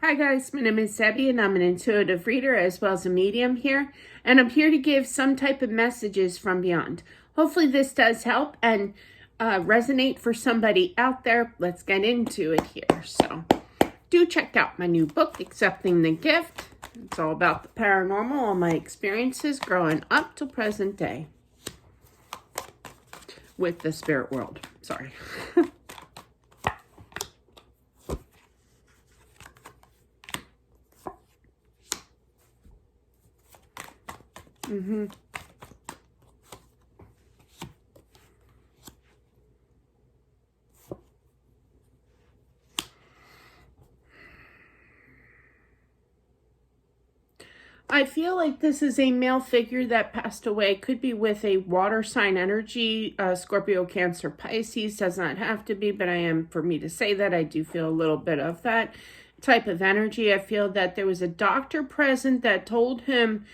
Hi guys, my name is Debbie and I'm an intuitive reader as well as a medium here, and I'm here to give some type of messages from beyond. Hopefully this does help and resonate for somebody out there. Let's get into it here. So do check out my new book, Accepting the Gift. It's all about the paranormal, all my experiences growing up till present day with the spirit world. Sorry. I feel like this is a male figure that passed away. Could be with a water sign energy, Scorpio, Cancer, Pisces. Does not have to be, but I am, for me to say that, I do feel a little bit of that type of energy. I feel that there was a doctor present that told him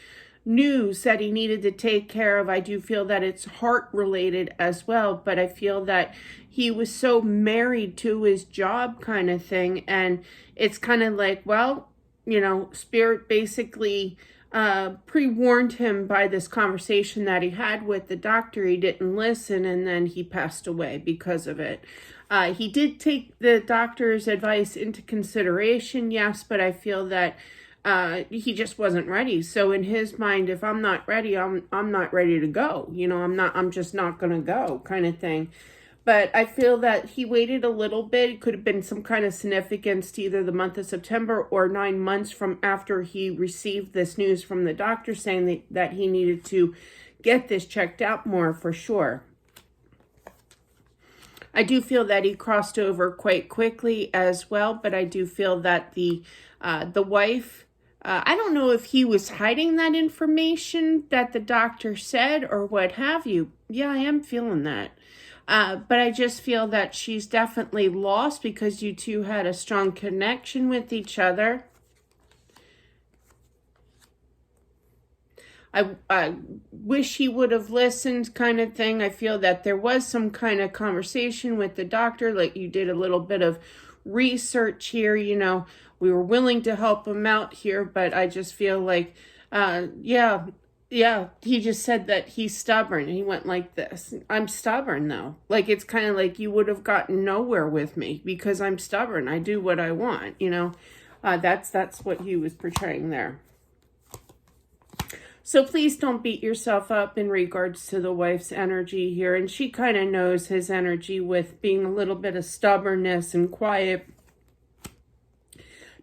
news that he needed to take care of. I do feel that it's heart related as well, but I feel that he was so married to his job kind of thing. And it's kind of like, well, you know, Spirit basically pre-warned him by this conversation that he had with the doctor. He didn't listen, and then he passed away because of it. He did take the doctor's advice into consideration, yes, but I feel that he just wasn't ready. So in his mind, if I'm not ready, I'm not ready to go. You know, I'm just not going to go kind of thing. But I feel that he waited a little bit. It could have been some kind of significance to either the month of September or 9 months from after he received this news from the doctor saying that he needed to get this checked out more for sure. I do feel that he crossed over quite quickly as well, but I do feel that the wife, I don't know if he was hiding that information that the doctor said or what have you. Yeah, I am feeling that. But I just feel that she's definitely lost because you two had a strong connection with each other. I wish he would have listened kind of thing. I feel that there was some kind of conversation with the doctor, like you did a little bit of research here, you know, we were willing to help him out here, but I just feel like, yeah, he just said that he's stubborn. He went like this. I'm stubborn though. Like, it's kind of like you would have gotten nowhere with me because I'm stubborn. I do what I want, you know. That's what he was portraying there. So please don't beat yourself up in regards to the wife's energy here. And she kind of knows his energy with being a little bit of stubbornness and quiet,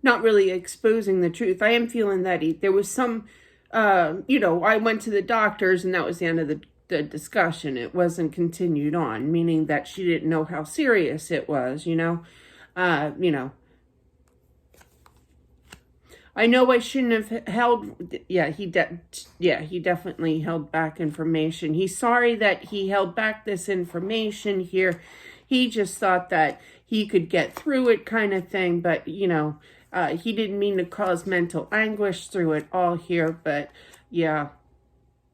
not really exposing the truth. I am feeling that there was some, you know, I went to the doctors and that was the end of the discussion. It wasn't continued on, meaning that she didn't know how serious it was, you know. I know I shouldn't have held, he definitely held back information. He's sorry that he held back this information here. He just thought that he could get through it kind of thing, but, you know, he didn't mean to cause mental anguish through it all here, but yeah.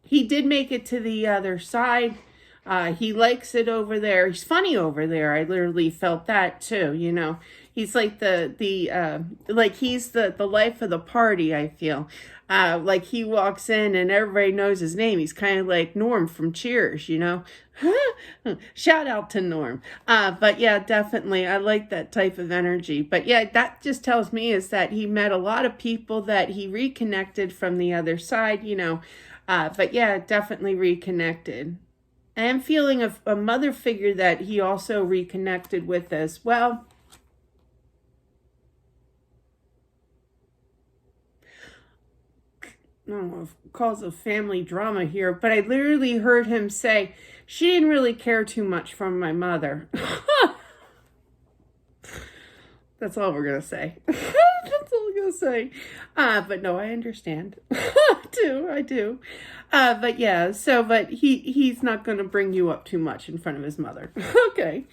He did make it to the other side. He likes it over there. He's funny over there. I literally felt that too, you know. He's like like he's the life of the party, I feel. Like he walks in and everybody knows his name. He's kind of like Norm from Cheers, you know. Shout out to Norm. But yeah, definitely I like that type of energy. But yeah, that just tells me is that he met a lot of people that he reconnected from the other side, you know. But yeah, definitely reconnected. I am feeling a mother figure that he also reconnected with as well. I don't know if it calls a family drama here, but I literally heard him say, she didn't really care too much from my mother. That's all we're going to say. That's all I'm going to say. But no, I understand. I do. But yeah, but he's not going to bring you up too much in front of his mother. Okay.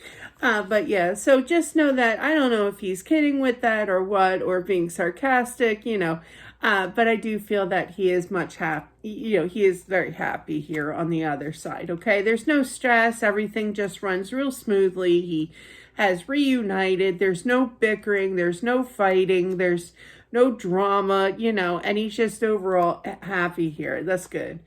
But yeah, so just know that I don't know if he's kidding with that or what, or being sarcastic, you know. But I do feel that he is much happy, you know, he is very happy here on the other side, okay? There's no stress. Everything just runs real smoothly. He has reunited. There's no bickering, there's no fighting, there's no drama, and he's just overall happy here. That's good.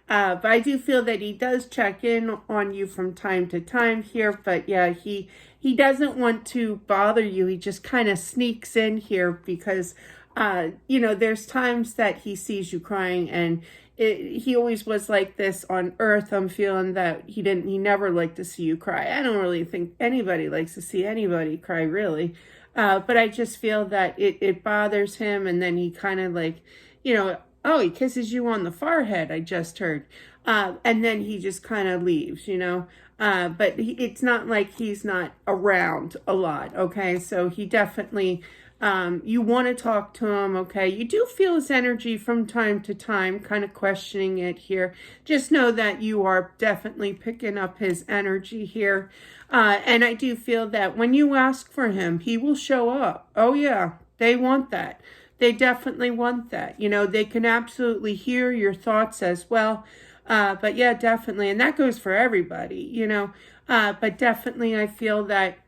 But I do feel that he does check in on you from time to time here. But yeah, he doesn't want to bother you. He just kind of sneaks in here because, there's times that he sees you crying, and he always was like this on Earth. I'm feeling that he never liked to see you cry. I don't really think anybody likes to see anybody cry, really. But I just feel that it bothers him, and then he kind of like, oh, he kisses you on the forehead, I just heard. And then he just kind of leaves, but it's not like he's not around a lot, okay? So he definitely, you want to talk to him, okay? You do feel his energy from time to time, kind of questioning it here. Just know that you are definitely picking up his energy here. And I do feel that when you ask for him, he will show up. Oh, yeah, they want that. They definitely want that. They can absolutely hear your thoughts as well. But yeah, definitely. And that goes for everybody, but definitely I feel that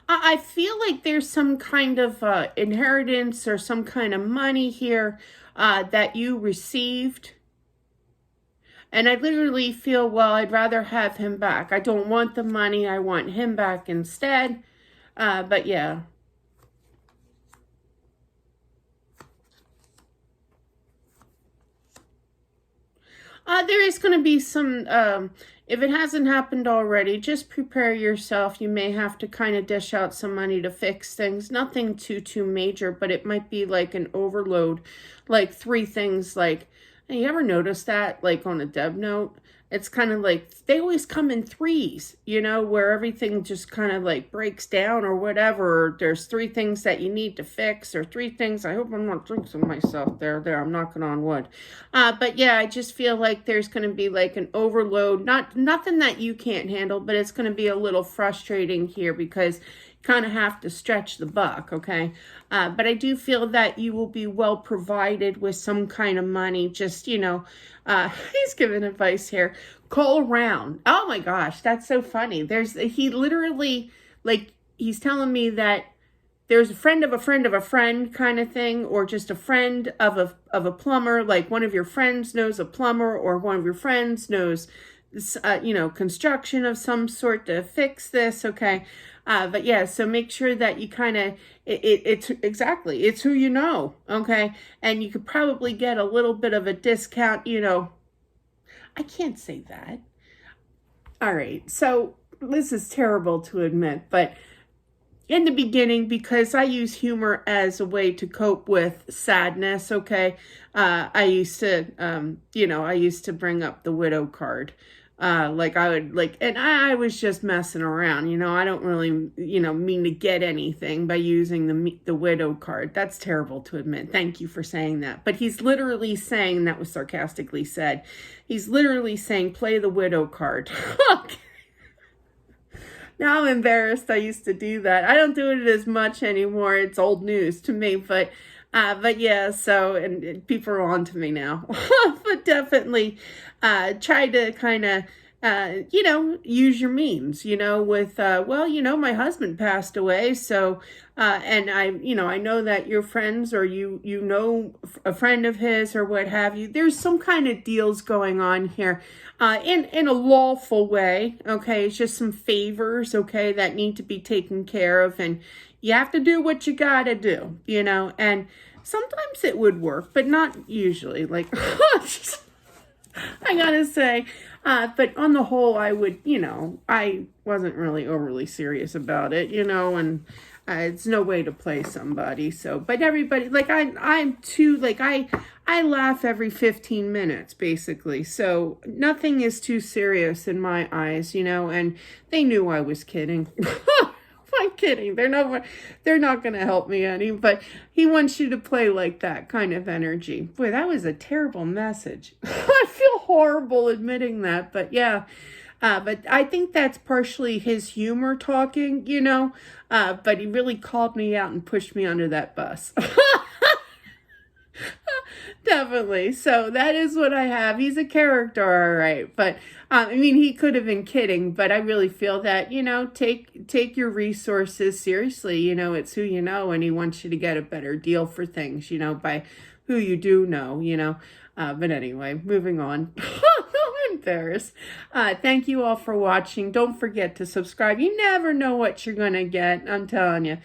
I feel like there's some kind of inheritance or some kind of money here that you received. And I literally feel, well, I'd rather have him back. I don't want the money. I want him back instead. But yeah. There is going to be some, if it hasn't happened already, just prepare yourself. You may have to kind of dish out some money to fix things. Nothing too major, but it might be like an overload, like 3 things. Like, you ever notice that, like on a dev note? It's kind of like they always come in 3s, where everything just kind of like breaks down or whatever. Or there's 3 things that you need to fix, or 3 things. I hope I'm not jinxing myself there. I'm knocking on wood. But yeah, I just feel like there's going to be like an overload. Nothing that you can't handle, but it's going to be a little frustrating here because kind of have to stretch the buck, okay? But I do feel that you will be well provided with some kind of money. Just, he's giving advice here. Call around. Oh my gosh, that's so funny. He literally, like, he's telling me that there's a friend of a friend of a friend kind of thing, or just a friend of a plumber. Like one of your friends knows a plumber, or one of your friends knows, construction of some sort to fix this, okay? But yeah, so make sure that you kind of, it's exactly, it's who you know, okay? And you could probably get a little bit of a discount, I can't say that. All right, so this is terrible to admit, but in the beginning, because I use humor as a way to cope with sadness, okay? I used to bring up the widow card. Like I would and I was just messing around, I don't really, mean to get anything by using the widow card. That's terrible to admit. Thank you for saying that. But he's literally saying, that was sarcastically said, he's literally saying, play the widow card. Now I'm embarrassed. I used to do that. I don't do it as much anymore. It's old news to me, but yeah, so, and people are on to me now, but definitely, try to kind of, use your means, with, my husband passed away. So, and I know that your friends, or a friend of his or what have you, there's some kind of deals going on here, in a lawful way. Okay. It's just some favors, okay, that need to be taken care of, and you have to do what you gotta do, and sometimes it would work, but not usually. Like, I gotta say, but on the whole, I would, I wasn't really overly serious about it, and it's no way to play somebody. So, but everybody, like, I'm too, like, I laugh every 15 minutes, basically. So nothing is too serious in my eyes, and they knew I was kidding. I'm kidding. They're not going to help me any, but he wants you to play like that kind of energy. Boy, that was a terrible message. I feel horrible admitting that, but yeah. But I think that's partially his humor talking, but he really called me out and pushed me under that bus. Definitely. So that is what I have. He's a character, all right. But I mean, he could have been kidding, but I really feel that, take your resources seriously. It's who you know, and he wants you to get a better deal for things, by who you do know. But anyway, moving on. I'm embarrassed. Thank you all for watching. Don't forget to subscribe. You never know what you're going to get. I'm telling you.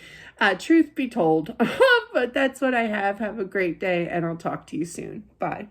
Truth be told. But that's what I have. Have a great day, and I'll talk to you soon. Bye.